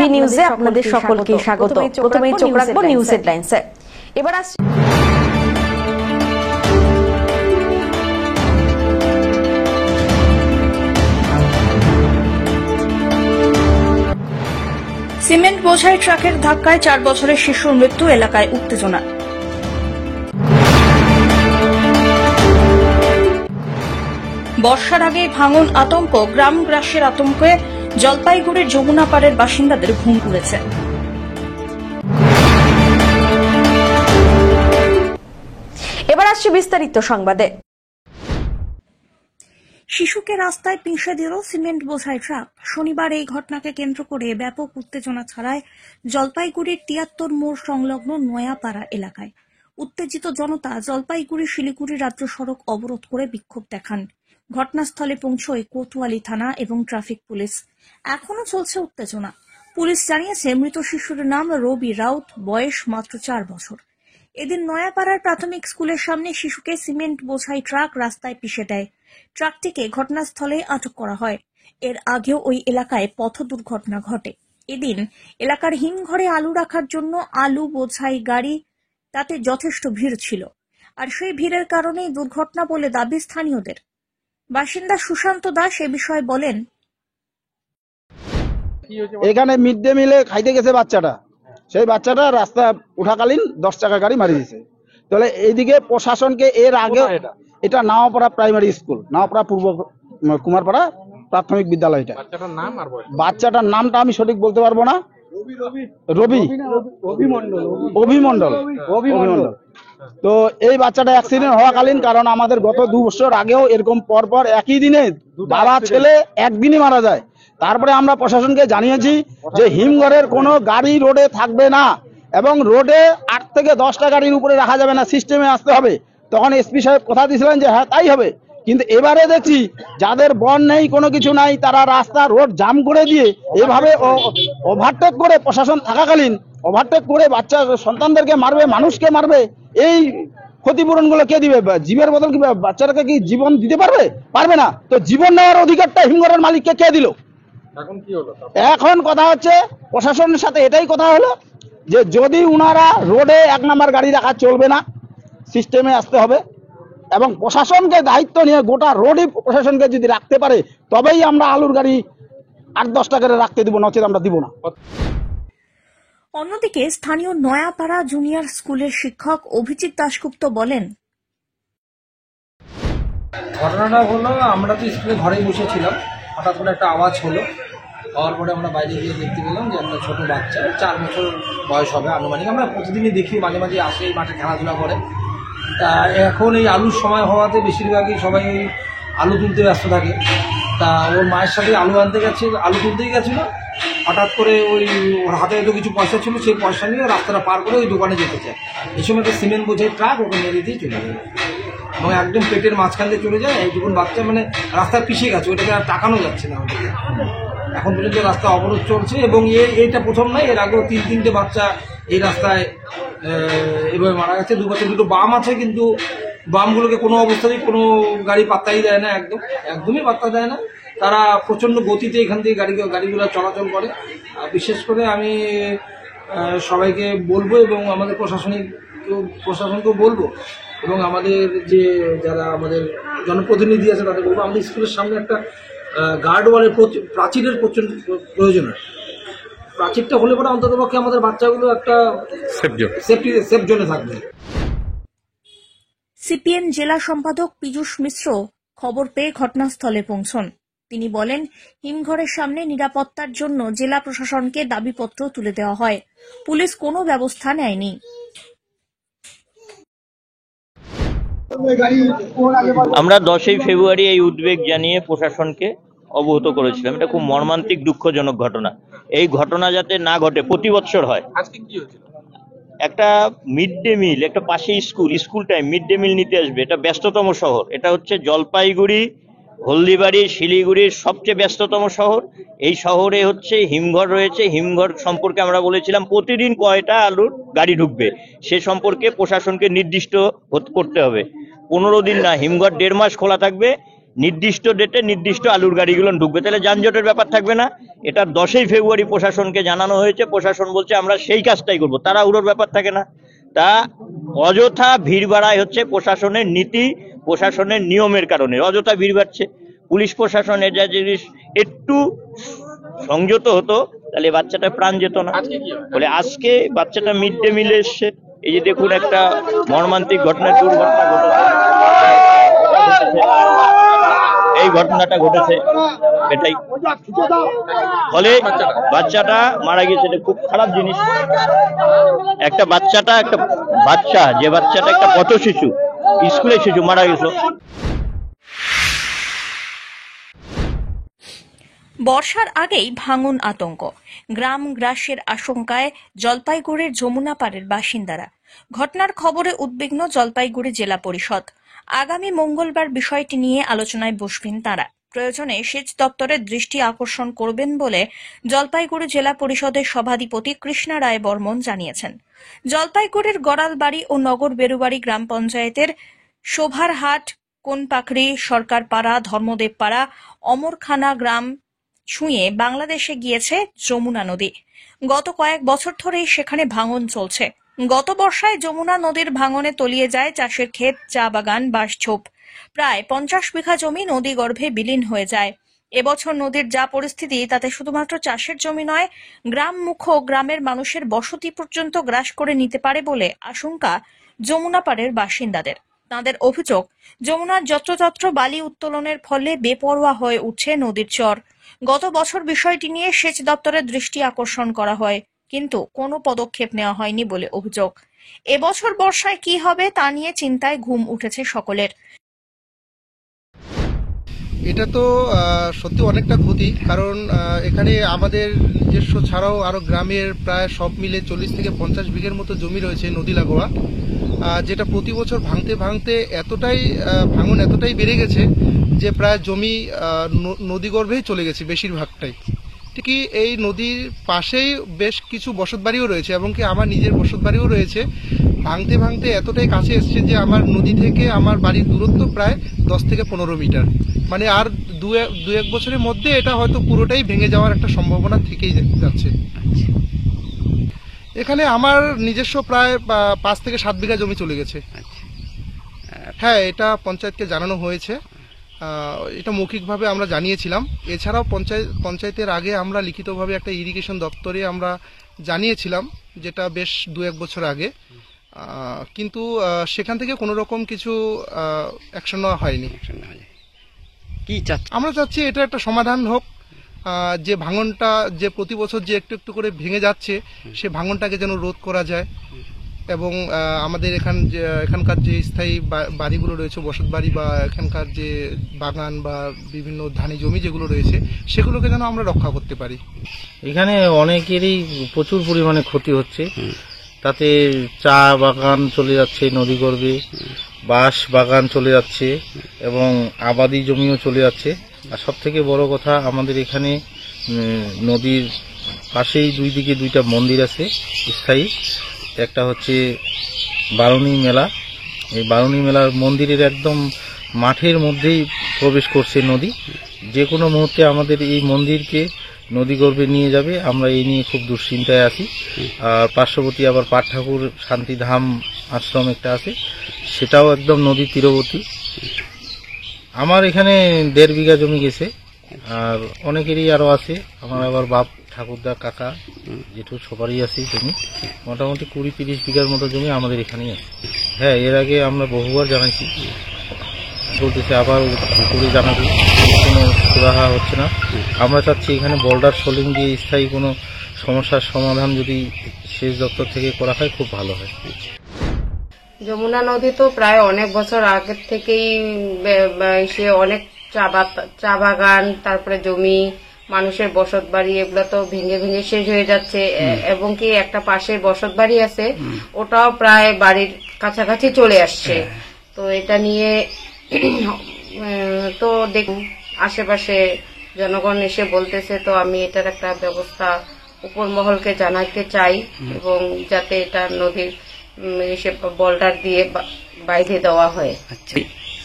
TV নিউজে আপনাদের সকলকে স্বাগত। প্রথমেই চোখ রাখবো নিউজ হেডলাইন্সে। এবার আসছে সিমেন্ট বোঝাই ট্রাকের ধাক্কায় 4 বছরের শিশুর মৃত্যু, এলাকায় উত্তেজনা। বর্ষার আগে ভাঙন আতঙ্ক, গ্রামবাসীর আতঙ্কে জলপাইগুড়ির যমুনা পাড়ের বাসিন্দাদের ঘুম উড়েছে। এবার আসছে বিস্তারিত সংবাদে। শিশুকে রাস্তায় পিষে দিল সিমেন্ট বোঝাই ট্রাক। শনিবার এই ঘটনাকে কেন্দ্র করে ব্যাপক উত্তেজনা ছড়ায় জলপাইগুড়ির ৭৩ মোড় সংলগ্ন নয়াপাড়া এলাকায়। উত্তেজিত জনতা জলপাইগুড়ি শিলিগুড়ি রাজ্য সড়ক অবরোধ করে বিক্ষোভ দেখান। ঘটনাস্থলে পৌঁছয় কোতোয়ালি থানা এবং ট্রাফিক পুলিশ। এখনো চলছে উত্তেজনা। পুলিশ জানিয়েছে মৃত শিশুর নাম রবি রাউত, বয়স মাত্র 4 বছর। এদিন নয়াপাড়ার প্রাথমিক স্কুলের সামনে শিশুকে সিমেন্ট বোঝাই ট্রাক রাস্তায় পিষে দেয়। ট্রাকটিকে ঘটনাস্থলে আটক করা হয়। এর আগেও ওই এলাকায় পথ দুর্ঘটনা ঘটে। এদিন এলাকার হিমঘরে আলু রাখার জন্য আলু বোঝাই গাড়ি, তাতে যথেষ্ট ভিড় ছিল। আর সেই ভিড়ের কারণেই দুর্ঘটনা বলে দাবি স্থানীয়দের। বাসিন্দা সুশান্ত দাস এ বিষয়ে বলেন, এখানে মিড ডে মিলে খাইতে গেছে বাচ্চাটা, সেই বাচ্চাটা রাস্তা উঠাকালীন 10 টাকা গাড়ি মারি দিয়েছে। তাহলে এইদিকে প্রশাসনকে এর আগে এটা নাওপাড়া প্রাইমারি স্কুল, নাওপাড়া পূর্ব কুমারপাড়া প্রাথমিক বিদ্যালয়টা। বাচ্চাটার নামটা আমি সঠিক বলতে পারবো না। অভিমন্ডল। তো এই বাচ্চাটা অ্যাক্সিডেন্ট হওয়াকালীন, কারণ আমাদের গত 2 বছর আগেও এরকম পরপর একই দিনে বাবা ছেলে একদিনই মারা যায়। তারপরে আমরা প্রশাসনকে জানিয়েছি যে হিমঘরের কোনো গাড়ি রোডে থাকবে না এবং রোডে 8 থেকে 10টা গাড়ির উপরে রাখা যাবে না, সিস্টেমে আসতে হবে। তখন এসপি সাহেব কথা দিয়েছিলেন যে হ্যাঁ তাই হবে, কিন্তু এবারে দেখছি যাদের বন নেই, কোনো কিছু নাই, তারা রাস্তা রোড জাম করে দিয়ে এভাবে ওভারটেক করে, প্রশাসন থাকাকালীন ওভারটেক করে বাচ্চা সন্তানদেরকে মারবে, মানুষকে মারবে। এই ক্ষতিপূরণ গুলো কে দিবে? জীবের বদল কি বাচ্চাটাকে কি জীবন দিতে পারবে? পারবে না। তো জীবন নেওয়ার অধিকারটা হিমঘরের মালিককে কে দিল? এখন কথা হচ্ছে প্রশাসনের সাথে এটাই কথা হলো যে যদি উনারা রোডে 1 নাম্বার গাড়ি রাখা চলবে না, সিস্টেমে আসতে হবে এবং প্রশাসনকে দায়িত্ব নিয়ে গোটা রোডই প্রশাসনকে যদি রাখতে পারে তবেই আমরা আলুর গাড়ি 8-10 টাকা করে রাখতে দিব, নচেত আমরা দিব না। অন্যদিকে স্থানীয় নয়াপাড়া জুনিয়র স্কুলের শিক্ষক অভিজিৎ দাশগুপ্ত বলেন, ঘটনাটা হলো আমরা তো স্কুলে ঘরেই বসেছিলাম, হঠাৎ করে একটা আওয়াজ হলো। হওয়ার পরে আমরা বাইরে গিয়ে দেখতে পেলাম যে একটা ছোট বাচ্চা, 4 বছর বয়স হবে আনুমানিক। আমরা প্রতিদিনই দেখি, মাঝে মাঝে আসে এই মাঠে খেলাধুলা করে। তা এখন এই আলুর সময় হওয়াতে বেশিরভাগই সবাই আলু তুলতে ব্যস্ত থাকে। তা ওর মায়ের সাথে আলু আনতে গেছে, আলু তুলতেই গেছিলো। হঠাৎ করে ওর হাতে হয়তো কিছু পয়সা ছিল, সেই পয়সা নিয়ে রাস্তাটা পার করে ওই দোকানে যেতে চায়। এই সময় একটা সিমেন্ট বোঝাই ট্রাক ওকে মেরে দিয়ে চলে যায় এবং একদম পেটের মাঝখান দিয়ে চলে যায়। এইটুকুন বাচ্চা মানে রাস্তায় পিছিয়ে গেছে, ওইটাকে আর তাকানো যাচ্ছে না ওদিকে। এখন পর্যন্ত রাস্তা অবরোধ চলছে এবং এইটা প্রথম নয়, এর আগেও 3-3টে বাচ্চা এই রাস্তায় এভাবে মারা গেছে। 2 বছর 2টো বাম আছে, কিন্তু বামগুলোকে কোনো অবস্থাতেই কোনো গাড়ি পাত্তাই দেয় না, একদমই পাত্তা দেয় না। তারা প্রচণ্ড গতিতে এখান থেকে গাড়িগুলো চলাচল করে। বিশেষ করে আমি সবাইকে বলবো এবং আমাদের প্রশাসনকেও বলবো এবং আমাদের যে যারা আমাদের জনপ্রতিনিধি আছে তাদের বলবো, আমাদের স্কুলের সামনে একটা গার্ডওয়ালের প্রাচীরের প্রয়োজন হয়। প্রাচীরটা হলে পরে অন্ততপক্ষে আমাদের বাচ্চাগুলো একটা সেফ জোনে থাকবে। সিপিএম জেলা সম্পাদক পীযূষ মিশ্র খবর পেয়ে ঘটনাস্থলে পৌঁছন। তিনি বলেন, হিমঘরের সামনে নিরাপত্তার জন্য জেলা প্রশাসনকে দাবিপত্র তুলে দেওয়া হয়, পুলিশ কোনো ব্যবস্থা নেয়নি। আমরা 10ই ফেব্রুয়ারি এই উদ্বেগ জানিয়ে প্রশাসনকে অবগত করেছিলাম। এটা খুব মর্মান্তিক, দুঃখজনক ঘটনা। এই ঘটনা যাতে না ঘটে, প্রতি বছর হয়। আজকে কি হয়েছিল? একটা মিড ডে মিল, একটা পাশে school time mid day meal নিতে আসবে। এটা ব্যস্ততম শহর, এটা হচ্ছে জলপাইগুড়ি, হলদিবাড়ি, শিলিগুড়ির সবচেয়ে ব্যস্ততম শহর। এই শহরে হচ্ছে হিমঘর রয়েছে। হিমঘর সম্পর্কে আমরা বলেছিলাম প্রতিদিন কয়টা আলুর গাড়ি ঢুকবে সে সম্পর্কে প্রশাসনকে নির্দিষ্ট করতে হবে। 15 দিন না, হিমঘর 1.5 মাস খোলা থাকবে। নির্দিষ্ট ডেটে নির্দিষ্ট আলুর গাড়িগুলো ঢুকবে, তাহলে যানজটের ব্যাপার থাকবে না। এটা 10ই ফেব্রুয়ারি প্রশাসনকে জানানো হয়েছে, প্রশাসন বলছে আমরা সেই কাজটাই করবো, তারা উড়োর ব্যাপার থাকে না। তা অযথা ভিড় বাড়ায় হচ্ছে প্রশাসনের নীতি, প্রশাসনের নিয়মের কারণে অযথা ভিড় বাড়ছে। পুলিশ প্রশাসনের যা জিনিস একটু সংযত হতো তাহলে বাচ্চাটা প্রাণ যেত না। বলে আজকে বাচ্চাটা মিড ডে মিলে এসছে, এই যে দেখুন একটা মর্মান্তিক ঘটনা, দুর্ঘটনা ঘটেছে, এই ঘটনাটা ঘটেছে, এটাই ফলে বাচ্চাটা মারা গেছে। এটা খুব খারাপ জিনিস। একটা বাচ্চা যে বাচ্চাটা একটা পথ শিশু, স্কুলের শিশু মারা গেছে। বর্ষার আগেই ভাঙন আতঙ্ক, গ্রাম গ্রাসের আশঙ্কায় জলপাইগুড়ির যমুনা পাড়ের বাসিন্দারা। ঘটনার খবরে উদ্বিগ্ন জলপাইগুড়ি জেলা পরিষদ। আগামী মঙ্গলবার বিষয়টি নিয়ে আলোচনায় বসবেন তারা। প্রয়োজনে সেচ দপ্তরের দৃষ্টি আকর্ষণ করবেন বলে জলপাইগুড়ি জেলা পরিষদের সভাধিপতি কৃষ্ণা রায় বর্মন জানিয়েছেন। জলপাইগুড়ির গড়ালবাড়ি ও নগর বেরুবাড়ি গ্রাম পঞ্চায়েতের শোভারহাট, কোনপাখড়ি, সরকারপাড়া, ধর্মদেবপাড়া, অমরখানা গ্রাম ছুঁয়ে বাংলাদেশে গিয়েছে যমুনা নদী। গত কয়েক বছর ধরেই সেখানে ভাঙন চলছে। গত বর্ষায় যমুনা নদীর ভাঙনে তলিয়ে যায় চাষের ক্ষেত, চা বাগান, বাঁশঝোপ। প্রায় 50 বিঘা জমি নদী গর্ভে বিলীন হয়ে যায়। এবছর নদীর যা পরিস্থিতি তাতে শুধুমাত্র চাষের জমি নয়, গ্রাম মুখ গ্রামের মানুষের বসতি পর্যন্ত গ্রাস করে নিতে পারে বলে আশঙ্কা যমুনা পাড়ের বাসিন্দাদের। তাদের অভিযোগ, যমুনার যত্রতত্র বালি উত্তোলনের ফলে বেপরোয়া হয়ে উঠছে নদীর চর। গত বছর বিষয়টি নিয়ে সেচ দপ্তরের দৃষ্টি আকর্ষণ করা হয়, কিন্তু কোনো পদক্ষেপ নেওয়া হয়নি বলে অভিযোগ। এবছর বর্ষায় কি হবে তা নিয়ে চিন্তায় ঘুম উঠেছে সকলের। এটা তো সত্যি অনেকটা ক্ষতি, কারণ এখানে আমাদের নিজস্ব ছাড়াও আরো গ্রামের প্রায় সব মিলে 40 থেকে 50 বিঘের মতো জমি রয়েছে নদী লাগোয়া, যেটা প্রতি বছর ভাঙতে ভাঙতে ভাঙন এতটাই বেড়ে গেছে যে প্রায় জমি নদীগর্ভেই চলে গেছে বেশিরভাগটাই। ঠিকই এই নদীর পাশেই বেশ কিছু বসতবাড়িও রয়েছে, এবং কি আমার নিজের বসতবাড়িও রয়েছে। ভাঙতে ভাঙতে এতটাই কাছে এসছে যে আমার নদী থেকে আমার বাড়ির দূরত্ব প্রায় 10 থেকে 15 মিটার। মানে আর দু এক বছরের মধ্যে এটা হয়তো পুরোটাই ভেঙে যাওয়ার একটা সম্ভাবনা থেকেই যাচ্ছে। এখানে আমার নিজস্ব প্রায় 5 থেকে 7 বিঘা জমি চলে গেছে। হ্যাঁ, এটা পঞ্চায়েতকে জানানো হয়েছে, এটা মৌখিকভাবে আমরা জানিয়েছিলাম। এছাড়াও পঞ্চায়েতের আগে আমরা লিখিতভাবে একটা ইরিগেশন দপ্তরে আমরা জানিয়েছিলাম, যেটা বেশ 2-1 বছর আগে, কিন্তু সেখান থেকে কোনো রকম কিছু অ্যাকশন নেওয়া হয়নি। আমরা চাচ্ছি এটা একটা সমাধান হোক, যে ভাঙনটা যে প্রতি বছর যে একটু একটু করে ভেঙে যাচ্ছে সে ভাঙনটাকে যেন রোধ করা যায়, এবং আমাদের এখানকার যে স্থায়ী বাড়িগুলো রয়েছে, বসত বাড়ি বা এখানকার যে বাগান বা বিভিন্ন ধানি জমি যেগুলো রয়েছে সেগুলোকে যেন আমরা রক্ষা করতে পারি। এখানে অনেকেরই প্রচুর পরিমাণে ক্ষতি হচ্ছে, তাতে চা বাগান চলে যাচ্ছে নদীগর্ভে, বাঁশ বাগান চলে যাচ্ছে এবং আবাদি জমিও চলে যাচ্ছে। আর সব থেকে বড় কথা, আমাদের এখানে নদীর পাশেই 2 দিকে 2টা মন্দির আছে স্থায়ী। একটা হচ্ছে বারুণী মেলা, এই বারুণী মেলার মন্দিরের একদম মাঠের মধ্যেই প্রবেশ করছে নদী। যে কোনো মুহূর্তে আমাদের এই মন্দিরকে নদীগর্ভে নিয়ে যাবে, আমরা এই নিয়ে খুব দুশ্চিন্তায় আছি। আর পার্শ্ববর্তী আবার পাট ঠাকুর শান্তিধাম আশ্রম একটা আছে, সেটাও একদম নদী তীরবর্তী। আমার এখানে 1.5 বিঘা জমি গেছে, আর অনেকেরই আরো আছে। আমার আবার বাপ ঠাকুরদা কাকা জেঠু সবারই আছে জমি, মোটামুটি 20-30 বিঘার মতো জমি আমাদের এখানেই আছে। হ্যাঁ, এর আগে আমরা বহুবার জানাইছি, বলতেছে আবার উপরে জানাবি, কোনো সুরাহা হচ্ছে না। আমরা চাচ্ছি এখানে বোল্ডার সোলিং দিয়ে স্থায়ী কোনো সমস্যার সমাধান যদি সেচ দপ্তর থেকে করা হয় খুব ভালো হয়। যমুনা নদী তো প্রায় অনেক বছর আগের থেকেই সে অনেক চা বাগান, তারপরে জমি, মানুষের বসত বাড়ি, এগুলো তো ভেঙে ভেঙে শেষ হয়ে যাচ্ছে। এবং কি একটা পাশে বসত বাড়ি আছে, ওটাও প্রায় বাড়ির কাছাকাছি চলে আসছে। তো এটা নিয়ে তো দেখুন আশেপাশে জনগণ এসে বলতেছে, তো আমি এটার একটা ব্যবস্থা উপর মহলকে জানাতে চাই, এবং যাতে এটা নদীর এসে বোল্ডার দিয়ে বাইধে দেওয়া হয়।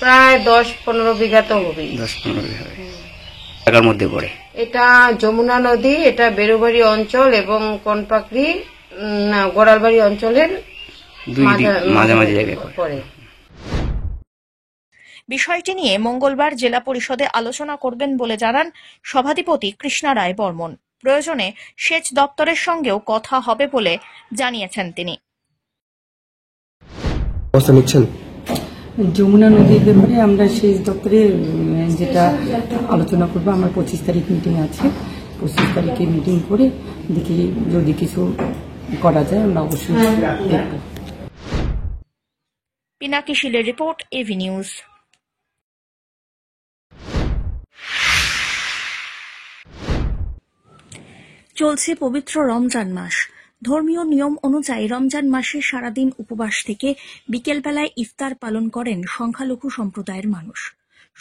প্রায় 10-15 বিঘা তো হবেই। 10-15 বিঘা এলাকার মধ্যে পড়ে। এটা যমুনা নদী, এটা বেরুবাড়ি অঞ্চল এবং কনপাকড়ি গোড়ালবাড়ি অঞ্চলের মাঝামাঝি জায়গায় পড়ে। বিষয়টি নিয়ে মঙ্গলবার জেলা পরিষদে আলোচনা করবেন বলে জানান সভাধিপতি কৃষ্ণা রায় বর্মন। প্রয়োজনে সেচ দপ্তরের সঙ্গেও কথা হবে বলে জানিয়েছেন তিনি। যমুনা নদীর ব্যাপারে আমরা সেচ দপ্তরে যেটা আলোচনা করবো, আমার 25 তারিখ মিটিং আছে। 25 তারিখে মিটিং করে দেখি যদি কিছু করা যায় আমরা অবশ্যই দেখব। পিনাকি শীলের রিপোর্ট, এভি নিউজ। চলছে পবিত্র রমজান মাস। ধর্মীয় নিয়ম অনুযায়ী রমজান মাসে সারাদিন উপবাস থেকে বিকেলবেলায় ইফতার পালন করেন সংখ্যালঘু সম্প্রদায়ের মানুষ।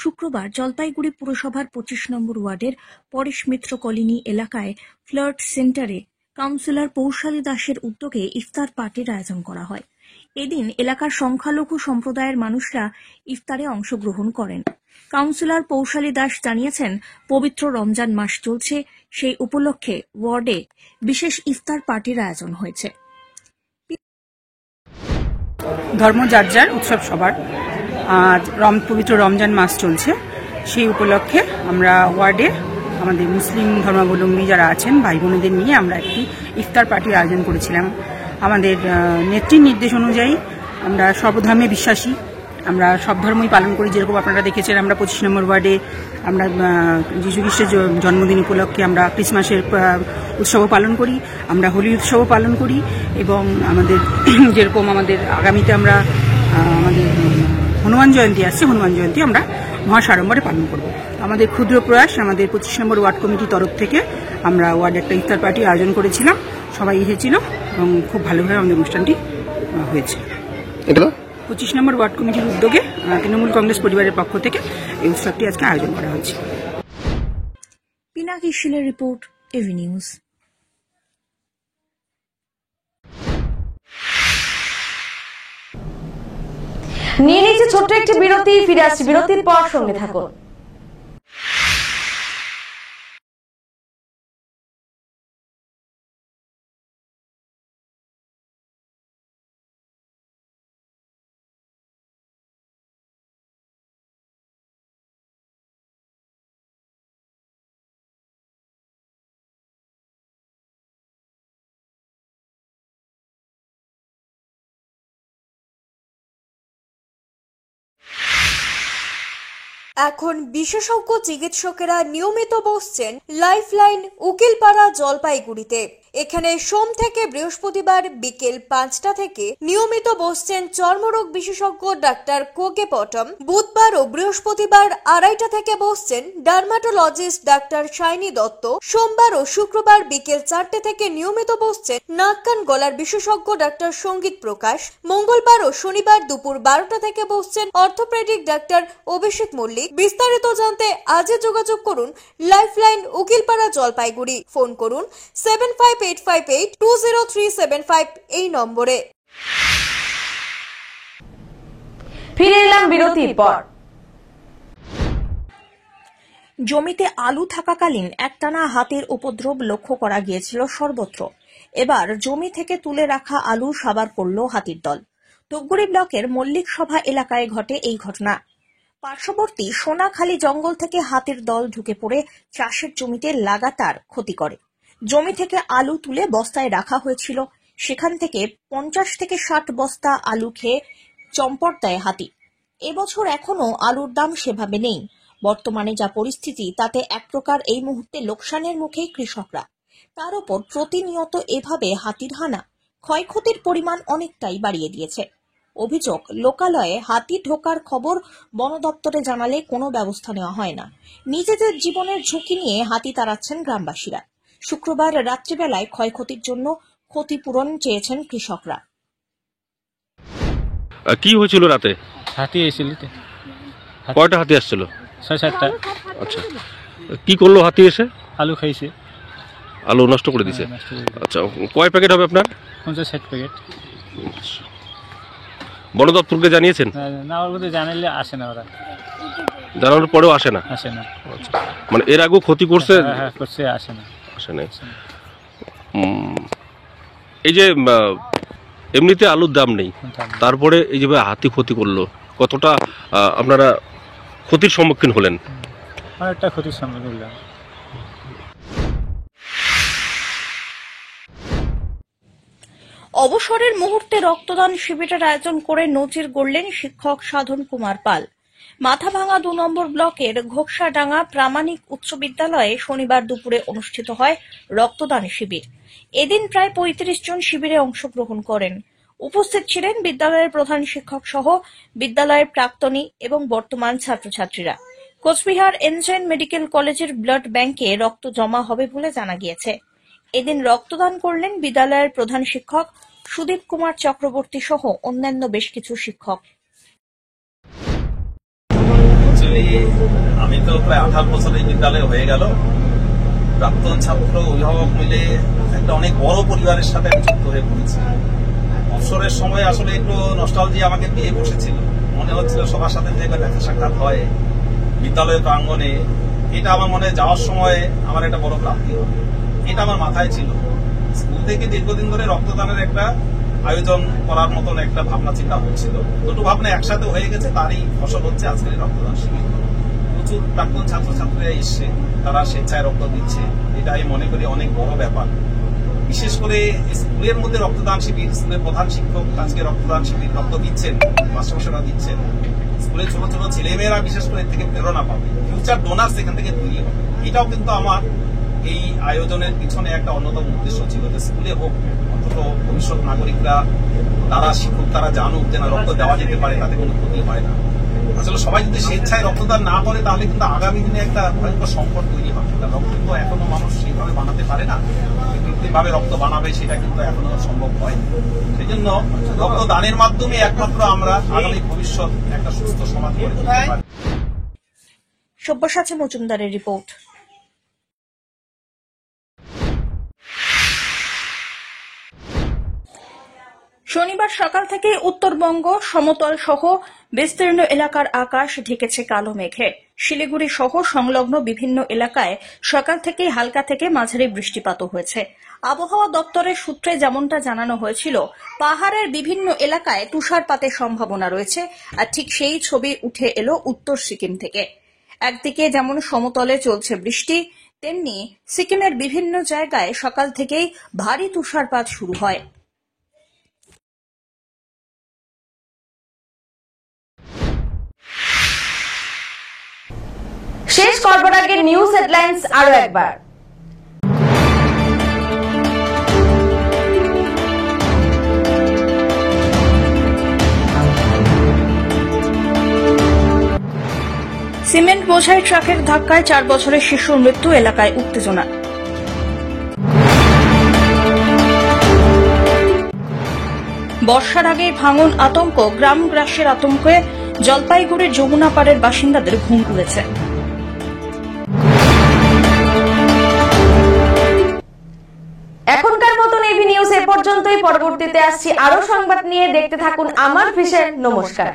শুক্রবার জলপাইগুড়ি পুরসভার 25 নম্বর ওয়ার্ডের পরেশ মিত্র কলোনি এলাকায় ফ্লার্ট সেন্টারে কাউন্সিলর পৌশালী দাসের উদ্যোগে ইফতার পার্টির আয়োজন করা হয়। এদিন এলাকার সংখ্যালঘু সম্প্রদায়ের মানুষরা ইফতারে অংশগ্রহণ করেন। কাউন্সিলর পৌশালী দাস জানিয়েছেন, পবিত্র রমজান মাস চলছে, সেই উপলক্ষে ওয়ার্ডে বিশেষ ইফতার পার্টির আয়োজন হয়েছে। ধর্ম যার যার, উৎসব সবার। আজ পবিত্র রমজান মাস চলছে, সেই উপলক্ষে আমরা ওয়ার্ডে আমাদের মুসলিম ধর্মাবলম্বী যারা আছেন ভাই বোনেদের নিয়ে আমরা একটি ইফতার পার্টির আয়োজন করেছিলাম। আমাদের নেত্রীর নির্দেশ অনুযায়ী আমরা সর্বধর্মে বিশ্বাসী, আমরা সব ধর্মই পালন করি। যেরকম আপনারা দেখেছেন, আমরা 25 নম্বর ওয়ার্ডে আমরা যীশু খ্রিস্টের জন্মদিন উপলক্ষে আমরা ক্রিসমাসের উৎসবও পালন করি, আমরা হোলি উৎসবও পালন করি এবং আমাদের যেরকম আমাদের আগামীতে আমরা আমাদের হনুমান জয়ন্তী আসছে, হনুমান জয়ন্তী আমরা মহাসাড়ম্বরে পালন করব। আমাদের ক্ষুদ্র প্রয়াস, আমাদের 25 নম্বর ওয়ার্ড কমিটির তরফ থেকে আমরা ওয়ার্ডে একটা ইফতার পার্টি আয়োজন করেছিলাম। সবাই এসেছিল এবং খুব ভালোভাবে আমাদের অনুষ্ঠানটি হয়েছে। 25 নম্বর ওয়ার্ড কমিটির উদ্যোগে তৃণমূল কংগ্রেস পরিবারের পক্ষ থেকে এই উৎসবটি আজকে আয়োজন করা হয়েছে। পিনাকি শীলের রিপোর্ট, এভি নিউজ। নিয়ে নিচ্ছে ছোট্ট একটি বিরতি, ফিরে আসছি বিরতির পর, সঙ্গে থাকুন। এখন বিশেষজ্ঞ চিকিৎসকেরা নিয়মিত বসছেন লাইফলাইন উকিলপাড়া জলপাইগুড়িতে। এখানে সোম থেকে বৃহস্পতিবার বিকেল 5টা থেকে নিয়মিত বসছেন চর্মরোগ বিশেষজ্ঞ ডাক্তার কোকে পটম। বুধবার ও বৃহস্পতিবার 2:30 থেকে বসছেন ডার্মাটোলজিস্ট ডাক্তার শাইনি দত্ত। সোমবার ও শুক্রবার বিকেল 4টে থেকে নিয়মিত বসছেন নাক কান গলার বিশেষজ্ঞ ডাক্তার সঙ্গীত প্রকাশ। মঙ্গলবার ও শনিবার দুপুর 12টা থেকে বসছেন অর্থোপেডিক ডাক্তার অভিষেক মল্লিক। বিস্তারিত জানতে আজই যোগাযোগ করুন লাইফলাইন উকিলপাড়া জলপাইগুড়ি। ফোন করুন 7585820375 এই নম্বরে। ফিরে এলাম বিরতির পর। জমিতে আলু থাকাকালীন একটানা হাতির উপদ্রব লক্ষ্য করা গিয়েছিল সর্বত্র। এবার জমি থেকে তুলে রাখা আলু সাবার করল হাতির দল। ধূপগুড়ি ব্লকের মল্লিক সভা এলাকায় ঘটে এই ঘটনা। পার্শ্ববর্তী সোনাখালী জঙ্গল থেকে হাতির দল ঢুকে পড়ে চাষের জমিতে লাগাতার ক্ষতি করে। জমি থেকে আলু তুলে বস্তায় রাখা হয়েছিল, সেখান থেকে 50 থেকে 60 বস্তা আলু খেয়ে চম্পট দেয় হাতি। এবছর এখনো আলুর দাম সেভাবে নেই। বর্তমানে যা পরিস্থিতি, তাতে এক প্রকার এই মুহূর্তে লোকসানের মুখেই কৃষকরা। তার উপর প্রতিনিয়ত এভাবে হাতির হানা ক্ষয়ক্ষতির পরিমাণ অনেকটাই বাড়িয়ে দিয়েছে। অভিযোগ, লোকালয়ে হাতি ঢোকার খবর বন দপ্তরে জানালে কোনো ব্যবস্থা নেওয়া হয় না। নিজেদের জীবনের ঝুঁকি নিয়ে হাতি তাড়াচ্ছেন গ্রামবাসীরা। শুক্রবার রাত্রিবেলায় ক্ষয়ক্ষতির জন্য ক্ষতিপূরণ চেয়েছেন কৃষকরা। কি হয়েছিল রাতে? হাতি এসেছিল। কয়টা হাতি আসছিল? 6-7টা। আচ্ছা, কি করলো হাতি এসে? আলু খাইছে। আলু নষ্ট করে দিছে? আচ্ছা, কয় প্যাকেট হবে আপনার? 50-60 প্যাকেট। বন দপ্তরকে জানিয়েছেন? না, ওর মধ্যে জানালে আসে না, ওরা জানানোর পরেও আসে না? আসে না। আচ্ছা, মানে এর আগেও ক্ষতি করছে? হ্যাঁ করছে, আসে না। আসে নাই। এই যে এমনিতে আলুর দাম নেই, তারপরে এই যে হাতি ক্ষতি করলো, কতটা আপনারা ক্ষতির সম্মুখীন হলেন? অনেকটা ক্ষতির সম্মুখীন হলাম। অবসরের মুহূর্তে রক্তদান শিবিরের আয়োজন করে নজির গড়লেন শিক্ষক সাধন কুমার পাল। মাথাভাঙা ২ নম্বর ব্লকের ঘোকসাডাঙ্গা প্রামাণিক উচ্চ বিদ্যালয়ে শনিবার দুপুরে অনুষ্ঠিত হয় রক্তদান শিবির। এদিন প্রায় ৩৫ জন শিবিরে অংশগ্রহণ করেন। উপস্থিত ছিলেন বিদ্যালয়ের প্রধান শিক্ষক সহ বিদ্যালয়ের প্রাক্তনী এবং বর্তমান ছাত্রছাত্রীরা। কোচবিহার এনজেন মেডিকেল কলেজের ব্লাড ব্যাংকে রক্ত জমা হবে বলে জানা গিয়েছে। এদিন রক্তদান করলেন বিদ্যালয়ের প্রধান শিক্ষক সুদীপ কুমার চক্রবর্তী সহ অন্যান্য বেশ কিছু শিক্ষক। আমি তো প্রায় 18 বছর এই বিদ্যালয়ে হয়ে গেল। প্রাক্তন ছাত্র অভিভাবক মিলে একটা অনেক বড় পরিবারের সাথে আমি যুক্ত হয়ে পড়েছি। অবসরের সময় আসলে একটু নস্টালজি আমাকে পেয়ে বসেছিল। মনে হচ্ছিল সবার সাথে যে দেখা সাক্ষাৎ হয় বিদ্যালয়ের প্রাঙ্গণে, এটা আমার মনে যাওয়ার সময় আমার একটা বড় প্রাপ্তি হবে, এটা আমার মাথায় ছিল। স্কুল থেকে দীর্ঘদিন ধরে রক্তদানের একটা আয়োজন করার মতন একটা ভাবনা চিন্তা হচ্ছিল। দুটো ভাবনা একসাথে হয়ে গেছে, তারই ফসল হচ্ছে আজকের রক্তদান শিবির। প্রচুর প্রাক্তন ছাত্রছাত্রীরা এসছে, তারা স্বেচ্ছায় রক্ত দিচ্ছে, এটা আমি মনে করি অনেক বড় ব্যাপার। বিশেষ করে স্কুলের মধ্যে রক্তদান শিবির, স্কুলের প্রধান শিক্ষক আজকে রক্তদান শিবির রক্ত দিচ্ছেন, মাস্টারমশাইরা দিচ্ছেন। স্কুলের ছোট ছোট ছেলেমেয়েরা বিশেষ করে এর থেকে প্রেরণা পাবে, ফিউচার ডোনার্স এখান থেকে তৈরি হবে। এটাও কিন্তু আমার এই আয়োজনের পিছনে একটা অন্যতম উদ্দেশ্য ছিল, যে স্কুলে হোক অন্তত ভবিষ্যৎ নাগরিকরা, তারা শিক্ষক তারা জানুক যে না রক্ত দেওয়া যেতে পারে, তাতে কোনো ক্ষতি হয় না। আসলে সবাই যদি স্বেচ্ছায় রক্তদান না করে তাহলে কিন্তু আগামী দিনে একটা ভয়ঙ্কর সংকট তৈরি হবে। রক্ত কিন্তু এখনো মানুষ সেইভাবে বানাতে পারে না, কৃত্রিমভাবে রক্ত বানাবে সেটা কিন্তু এখনো সম্ভব হয়। সেই জন্য রক্তদানের মাধ্যমে একমাত্র আমরা আগামী ভবিষ্যৎ একটা সুস্থ সমাজ গড়ে তুলতে পারি। সব্যসাচী মজুমদারের রিপোর্ট। শনিবার সকাল থেকে উত্তরবঙ্গ সমতল সহ বিস্তীর্ণ এলাকার আকাশ ঢেকেছে কালো মেঘে। শিলিগুড়ি সহ সংলগ্ন বিভিন্ন এলাকায় সকাল থেকেই হালকা থেকে মাঝারি বৃষ্টিপাতও হয়েছে। আবহাওয়া দপ্তরের সূত্রে যেমনটা জানানো হয়েছিল, পাহাড়ের বিভিন্ন এলাকায় তুষারপাতের সম্ভাবনা রয়েছে, আর ঠিক সেই ছবি উঠে এলো উত্তর সিকিম থেকে। একদিকে যেমন সমতলে চলছে বৃষ্টি, তেমনি সিকিমের বিভিন্ন জায়গায় সকাল থেকেই ভারী তুষারপাত শুরু হয়। শেষ করবার আগে নিউজ হেডলাইন্স আরো একবার। সিমেন্ট বোঝাই ট্রাকের ধাক্কায় 4 বছরের শিশুর মৃত্যু, এলাকায় উত্তেজনা। বর্ষার আগে ভাঙন আতঙ্ক, গ্রাম গ্রাসের আতঙ্কে জলপাইগুড়ির যমুনা পাড়ের বাসিন্দাদের ঘুম উড়েছে। এখনকার মতন এভি নিউজ এ পর্যন্তই। পরবর্তীতে আসছি আরো সংবাদ নিয়ে, দেখতে থাকুন আমার ভিশন। নমস্কার।